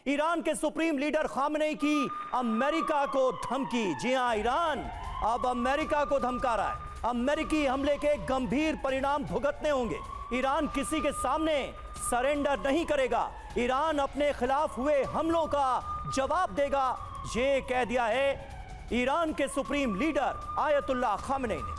Iran के supreme leader Khamenei की America को धमकी। जी हां, ईरान अब अमेरिका को धमका रहा है। अमेरिकी हमले के गंभीर परिणाम भुगतने होंगे। ईरान किसी के सामने सरेंडर नहीं करेगा। ईरान अपने खिलाफ हुए हमलों का जवाब देगा, ये कह दिया है ईरान के सुप्रीम लीडर आयतुल्लाह खामनेई ने।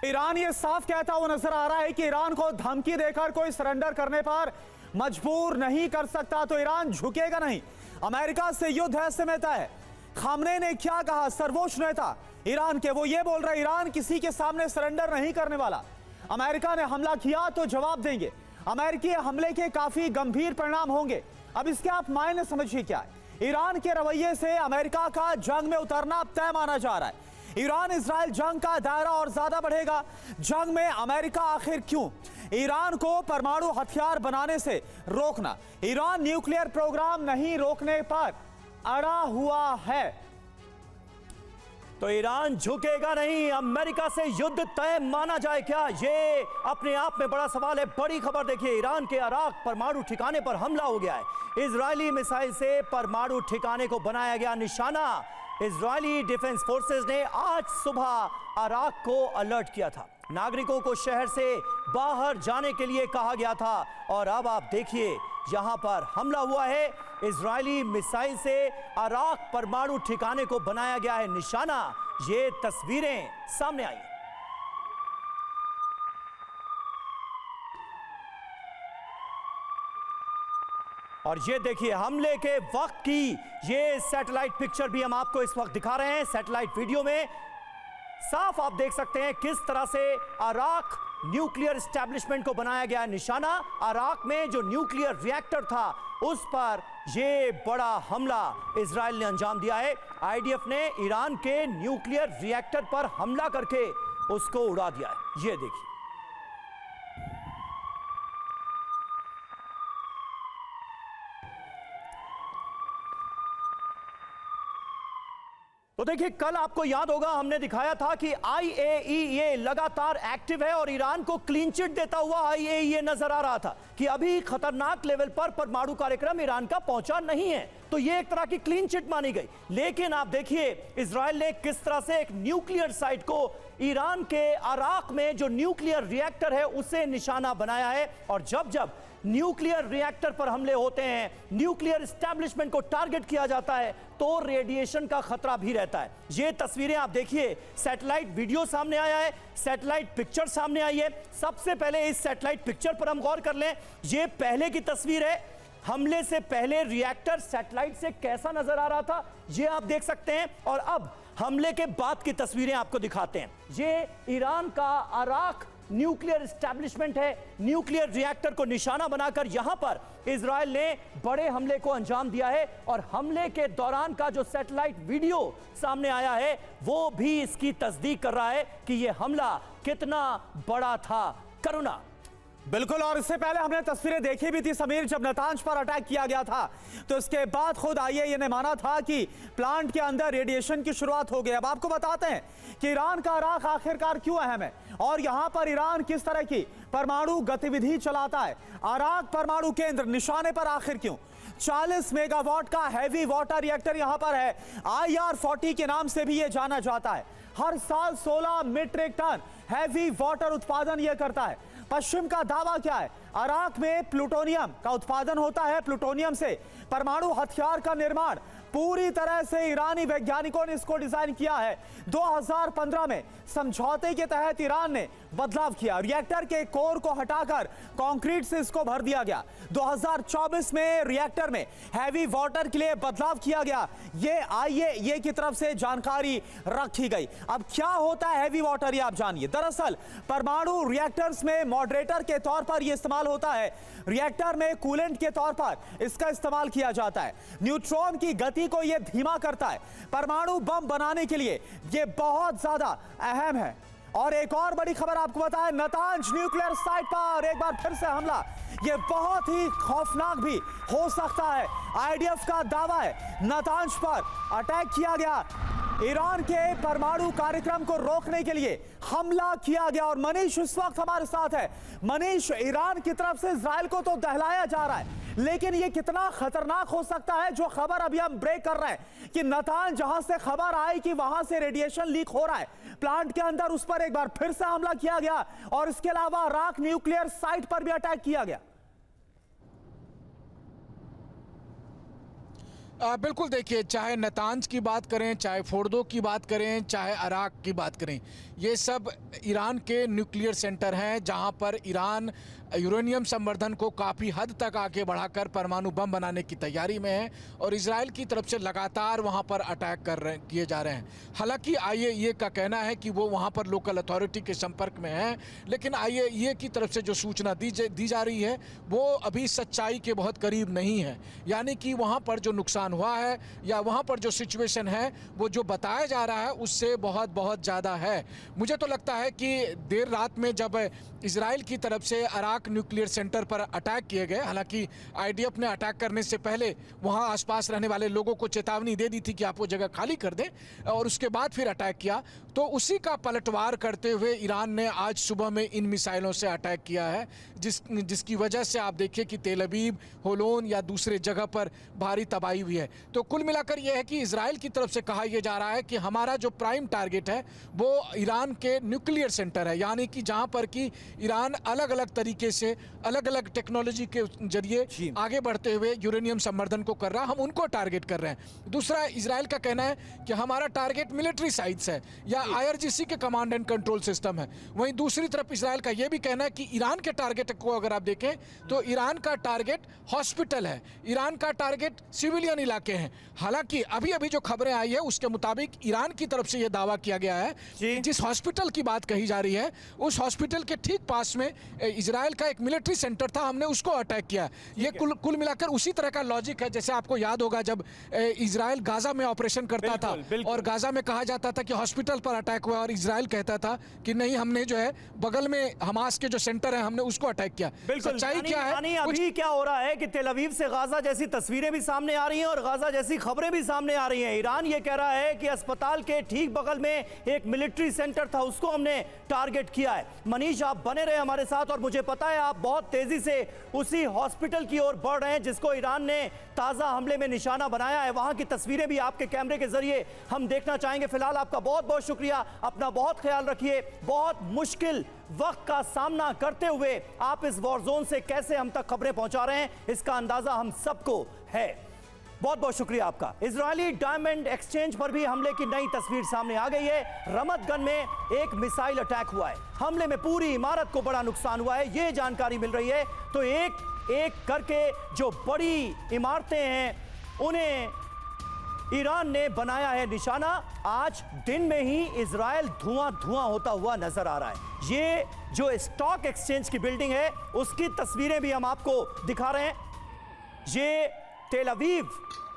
ईरान ये साफ कहता हुआ नजर आ रहा है कि ईरान को धमकी देकर कोई सरेंडर करने पर मजबूर नहीं कर सकता, तो ईरान झुकेगा नहीं। अमेरिका से युद्ध ऐसे में तय है। खामनेई ने क्या कहा, सर्वोच्च नेता ईरान के, वो ये बोल रहे ईरान किसी के सामने सरेंडर नहीं करने वाला। अमेरिका ने हमला किया तो जवाब देंगे। अमेरिकी हमले के काफी गंभीर परिणाम होंगे। अब इसके आप मायने समझिए क्या है। ईरान के रवैये से अमेरिका का जंग में उतरना तय माना जा रहा है। ईरान इजराइल जंग का दायरा और ज्यादा बढ़ेगा। जंग में अमेरिका आखिर क्यों? ईरान को परमाणु हथियार बनाने से रोकना। ईरान न्यूक्लियर प्रोग्राम नहीं रोकने पर अड़ा हुआ है। तो ईरान झुकेगा नहीं, अमेरिका से युद्ध तय माना जाए क्या? ये अपने आप में बड़ा सवाल है। बड़ी खबर देखिए, ईरान के अराक परमाणु ठिकाने पर हमला हो गया है। इजरायली मिसाइल से परमाणु ठिकाने को बनाया गया निशाना। इजरायली डिफेंस फोर्सेस ने आज सुबह अराक को अलर्ट किया था। नागरिकों को शहर से बाहर जाने के लिए कहा गया था। और अब आप देखिए, यहां पर हमला हुआ है। इजरायली मिसाइल से अराक परमाणु ठिकाने को बनाया गया है निशाना। ये तस्वीरें सामने आई। और ये देखिए, हमले के वक्त की ये सैटेलाइट पिक्चर भी हम आपको इस वक्त दिखा रहे हैं। सैटेलाइट वीडियो में साफ आप देख सकते हैं किस तरह से अराक न्यूक्लियर एस्टेब्लिशमेंट को बनाया गया निशाना। अराक में जो न्यूक्लियर रिएक्टर था, उस पर ये बड़ा हमला इजराइल ने अंजाम दिया है। आईडीएफ ने ईरान के न्यूक्लियर रिएक्टर पर हमला करके उसको उड़ा दिया है। ये देखिए, तो देखिए, कल आपको याद होगा हमने दिखाया था कि IAEA लगातार एक्टिव है और ईरान को क्लीन चिट देता हुआ IAEA नजर आ रहा था कि अभी खतरनाक लेवल पर परमाणु कार्यक्रम ईरान का पहुंचा नहीं है। तो ये एक तरह की क्लीन चिट मानी गई। लेकिन आप देखिए, इजराइल ने किस तरह से एक न्यूक्लियर साइट को ईरान के अराक में जो न्यूक्लियर रिएक्टर है उसे निशाना बनाया है। और जब जब न्यूक्लियर रिएक्टर पर हमले होते हैं, न्यूक्लियर एस्टेब्लिशमेंट को टारगेट किया जाता है, तो रेडिएशन का खतरा भी रहता है। ये तस्वीरें आप देखिए, सैटेलाइट वीडियो सामने आया है, सैटेलाइट पिक्चर सामने आई है। सबसे पहले इस सैटेलाइट पिक्चर पर हम गौर कर लें। ये पहले की तस्वीर है। हमले से पहले रिएक्टर सैटेलाइट से कैसा नजर आ रहा था, ये आप देख सकते हैं। और अब हमले के बाद की तस्वीरें आपको दिखाते हैं। ये ईरान का अराक न्यूक्लियर एस्टेब्लिशमेंट है। न्यूक्लियर रिएक्टर को निशाना बनाकर यहां पर इजराइल ने बड़े हमले को अंजाम दिया है। और हमले के दौरान का जो सैटेलाइट वीडियो सामने आया है, वो भी इसकी तस्दीक कर रहा है कि यह हमला कितना बड़ा था। करुणा। बिल्कुल, और इससे पहले हमने तस्वीरें देखी भी थी समीर, जब नतांज पर अटैक किया गया था तो इसके बाद खुद IAEA ने माना था कि प्लांट के अंदर रेडिएशन की शुरुआत हो गई। अब आपको बताते हैं कि ईरान का अराक आखिरकार क्यों अहम है और यहां पर ईरान किस तरह की परमाणु गतिविधि चलाता है। अराक परमाणु केंद्र निशाने पर आखिर क्यों? 40 मेगावाट का हैवी वाटर रिएक्टर यहां पर है। IR-40 के नाम से भी यह जाना जाता है। हर साल 16 मीट्रिक टन हैवी वाटर उत्पादन यह करता है। पश्चिम का दावा क्या है? अराक में प्लूटोनियम का उत्पादन होता है। प्लूटोनियम से परमाणु हथियार का निर्माण पूरी तरह से ईरानी वैज्ञानिकों ने इसको डिजाइन किया है। 2015 में समझौते के तहत ईरान ने बदलाव किया। रिएक्टर के कोर को हटाकर कंक्रीट से इसको भर दिया गया। 2024 में रिएक्टर में हैवी वाटर के लिए बदलाव किया गया। ये IAEA की तरफ से जानकारी रखी गई। अब क्या होता है हैवी वाटर, ये आप जानिए। दरअसल परमाणु रिएक्टर्स में मॉडरेटर के तौर पर यह इस्तेमाल होता है। रिएक्टर में कूलेंट के तौर पर इसका इस्तेमाल किया जाता है। न्यूट्रॉन की गति को यह धीमा करता है। परमाणु बम बनाने के लिए यह बहुत ज्यादा अहम है। और एक और बड़ी खबर आपको बताएं, नतांज न्यूक्लियर साइट पर एक बार फिर से हमला। यह बहुत ही खौफनाक भी हो सकता है। IDF का दावा है नतांज पर अटैक किया गया। ईरान के परमाणु कार्यक्रम को रोकने के लिए हमला किया गया। और मनीष इस वक्त हमारे साथ है। मनीष, ईरान की तरफ से इजराइल को तो दहलाया जा रहा है, लेकिन ये कितना खतरनाक हो सकता है जो खबर अभी हम ब्रेक कर रहे हैं कि नतान जहां से खबर आई कि वहां से रेडिएशन लीक हो रहा है प्लांट के अंदर, उस पर एक बार फिर से हमला किया गया और इसके अलावा राख न्यूक्लियर साइट पर भी अटैक किया गया। बिल्कुल, देखिए, चाहे नतांज की बात करें, चाहे फोर्दो की बात करें, चाहे अराक की बात करें, ये सब ईरान के न्यूक्लियर सेंटर हैं जहां पर ईरान यूरेनियम संवर्धन को काफ़ी हद तक आगे बढ़ाकर परमाणु बम बनाने की तैयारी में है और इजराइल की तरफ से लगातार वहां पर अटैक किए जा रहे हैं। हालांकि IAEA का कहना है कि वो वहां पर लोकल अथॉरिटी के संपर्क में है, लेकिन IAEA की तरफ से जो सूचना दी जा रही है वो अभी सच्चाई के बहुत करीब नहीं है। यानी कि वहाँ पर जो नुकसान हुआ है या वहाँ पर जो सिचुएशन है वो जो बताया जा रहा है उससे बहुत बहुत ज़्यादा है। मुझे तो लगता है कि देर रात में जब इजराइल की तरफ से अराक न्यूक्लियर सेंटर पर अटैक किए गए, हालांकि IDF ने अटैक करने से पहले वहां आसपास रहने वाले लोगों को चेतावनी दे दी थी कि आप वो जगह खाली कर दें, और उसके बाद फिर अटैक किया, तो उसी का पलटवार करते हुए ईरान ने आज सुबह में इन मिसाइलों से अटैक किया है, जिसकी वजह से आप देखिए कि तेल अवीव, होलोन या दूसरे जगह पर भारी तबाही हुई है। तो कुल मिलाकर यह है कि इजराइल की तरफ से कहा यह जा रहा है कि हमारा जो प्राइम टारगेट है वो ईरान के न्यूक्लियर सेंटर है, यानी कि जहां पर कि ईरान अलग अलग तरीके से अलग अलग टेक्नोलॉजी के जरिए आगे बढ़ते हुए यूरेनियम संवर्धन को कर रहा है, हम उनको टारगेट कर रहे हैं। दूसरा, इजराइल का कहना है कि हमारा टारगेट मिलिट्री साइट्स है या IRGC के कमांड एंड कंट्रोल सिस्टम है। वहीं दूसरी तरफ इजराइल का यह भी कहना है कि ईरान के टारगेट को अगर आप देखें तो ईरान का टारगेट हॉस्पिटल है, ईरान का टारगेट सिविलियन इलाके हैं। हालांकि अभी अभी जो खबरें आई है उसके मुताबिक ईरान की तरफ से यह दावा किया गया है कि जिस हॉस्पिटल की बात कही जा रही है उस हॉस्पिटल के ठीक पास में इजराइल का एक मिलिट्री सेंटर था, हमने उसको अटैक किया। ये कुल मिलाकर उसी तरह का लॉजिक है जैसे आपको याद होगा जब इजराइल गाजा में ऑपरेशन करता था और गाजा में कहा जाता था कि हॉस्पिटल पर अटैक हुआ और इजराइल कहता था कि नहीं, हमने जो है बगल में हमास के जो सेंटर है हमने उसको अटैक किया। सच्चाई क्या है? अभी क्या हो रहा है कि तेल अवीव से गाजा जैसी तस्वीरें भी सामने आ रही हैं और गाजा जैसी खबरें भी सामने आ रही हैं। ईरान ये कह रहा है कि अस्पताल के ठीक बगल में एक मिलिट्री सेंटर था, उसको हमने टारगेट किया है। मनीष, आप बने रहे हमारे साथ और मुझे पता है आप बहुत तेजी से उसी हॉस्पिटल की ओर बढ़ रहे हैं जिसको ईरान ने ताजा हमले में निशाना बनाया है। वहां की तस्वीरें भी आपके कैमरे के जरिए हम देखना चाहेंगे। फिलहाल आपका बहुत बहुत शुक्रिया, अपना बहुत ख्याल रखिए। बहुत मुश्किल वक्त का सामना करते हुए आप इस वॉर जोन से कैसे हम तक खबरें पहुंचा रहे हैं इसका अंदाजा हम सबको है। बहुत बहुत शुक्रिया आपका। इजरायली डायमंड एक्सचेंज पर भी हमले की नई तस्वीर सामने आ गई है। रमतगन में एक मिसाइल अटैक हुआ है, हमले में पूरी इमारत को बड़ा नुकसान हुआ है, ये जानकारी मिल रही है। तो एक एक करके जो बड़ी इमारतें हैं उन्हें ईरान ने बनाया है निशाना। आज दिन में ही इजराइल धुआं धुआं होता हुआ नजर आ रहा है। ये जो स्टॉक एक्सचेंज की बिल्डिंग है उसकी तस्वीरें भी हम आपको दिखा रहे हैं। ये तेल अवीव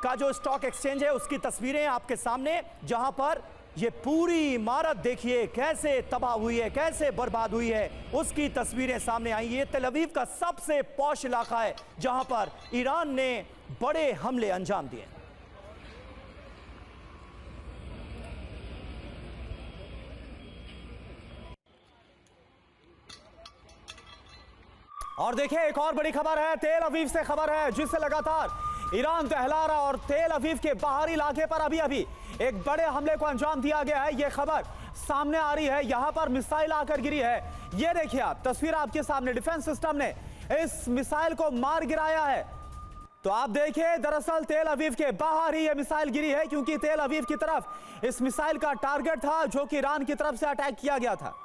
का जो स्टॉक एक्सचेंज है उसकी तस्वीरें आपके सामने, जहां पर ये पूरी इमारत देखिए कैसे तबाह हुई है, कैसे बर्बाद हुई है, उसकी तस्वीरें सामने आई। ये तेल अवीव का सबसे पॉश इलाका है जहां पर ईरान ने बड़े हमले अंजाम दिए। और देखिए एक और बड़ी खबर है, तेल अवीव से खबर है जिससे लगातार ईरान दहला रहा और तेल अवीव के बाहरी इलाके पर अभी अभी एक बड़े हमले को अंजाम दिया गया है। यह खबर सामने आ रही है, यहां पर मिसाइल आकर गिरी है। यह देखिए आप तस्वीर आपके सामने, डिफेंस सिस्टम ने इस मिसाइल को मार गिराया है। तो आप देखिए दरअसल तेल अवीव के बाहर ही यह मिसाइल गिरी है क्योंकि तेल अवीव की तरफ इस मिसाइल का टारगेट था जो कि ईरान की तरफ से अटैक किया गया था।